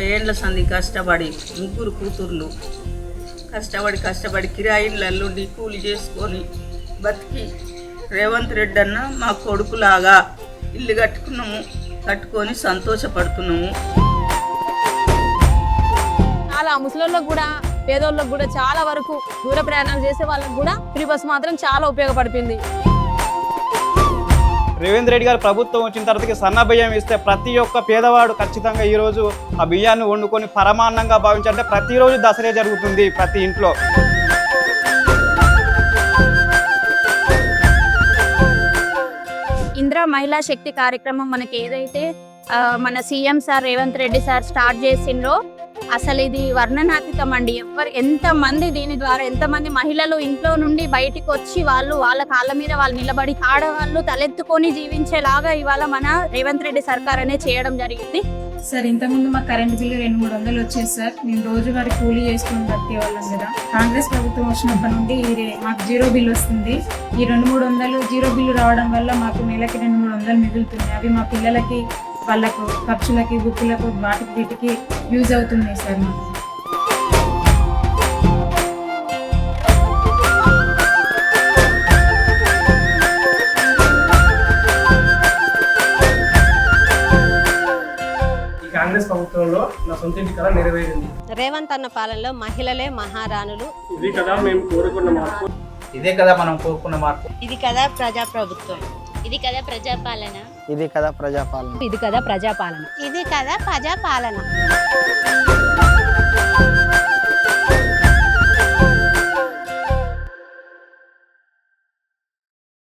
30 ఏండ్ల సంది కష్టపడి ముగ్గురు కూతుర్లు కష్టపడి కిరాయిళ్ళల్లో కూలి చేసుకొని బతికి రేవంత్ రెడ్డి అన్న మా కొడుకులాగా ఇల్లు కట్టుకొని సంతోషపడుతున్నాము. చాలా ముసలోళ్ళకు కూడా పేదోళ్ళకు కూడా చాలా వరకు దూర ప్రయాణాలు చేసే వాళ్ళకు కూడా ఫ్రీ బస్ మాత్రం చాలా ఉపయోగపడుతుంది. రేవంత్ రెడ్డి గారు ప్రభుత్వం వచ్చిన తర్వాత సన్న బియ్యం ఇస్తే ప్రతి ఒక్క పేదవాడు ఖచ్చితంగా ఈరోజు ఆ బియ్యాన్ని వండుకొని పరమాన్నంగా భావించాలంటే ప్రతిరోజు దసరా జరుగుతుంది ప్రతి ఇంట్లో. ఇందిరా మహిళా శక్తి కార్యక్రమం మనకి ఏదైతే మన CM sir Revanth Reddy sir start చేసిండ్రో అసలు ఇది వర్ణనాతీతం అండి. ఎంతమంది దీని ద్వారా ఎంతమంది మహిళలు ఇంట్లో నుండి బయటికి వచ్చి వాళ్ళ కాళ్ళ మీద వాళ్ళు నిలబడి ఆడవాళ్ళు తలెత్తుకొని జీవించేలాగా ఇవాళ మన రేవంత్ రెడ్డి సర్కార్ అనేది చేయడం జరిగింది. సార్ ఇంతకుముందు మాకు కరెంట్ బిల్లు 200-300 వచ్చేది సార్. మేము రోజువారీ కూలీ చేసుకుని బతికే వాళ్ళం కదా. కాంగ్రెస్ ప్రభుత్వం వచ్చినప్పటి నుండి మాకు 0 బిల్లు వస్తుంది. ఈ 200-300 0 బిల్లు రావడం వల్ల మాకు నెలకి 200-300 మిగులుతున్నాయి. అవి మా పిల్లలకి వాళ్ళకు ఖర్చులకి బుక్కులకు వీటికి యూజ్ అవుతున్నాయి సార్ మాకు. కాంగ్రెస్ ప్రభుత్వంలో నా సొంత ఇంటి కళ నెరవేరింది. రేవంత్ అన్న పాలనలో మహిళలే మహారాణులు. ఇది కదా మేము కోరుకున్న మార్పు. ఇదే కదా మనం కోరుకున్న మార్పు. ఇది కదా ప్రజాప్రభుత్వం. ఇది కదా ప్రజాపాలన. ఇది కదా ప్రజాపాలన. ఇది కదా ప్రజాపాలన. ఇది కదా ప్రజాపాలన.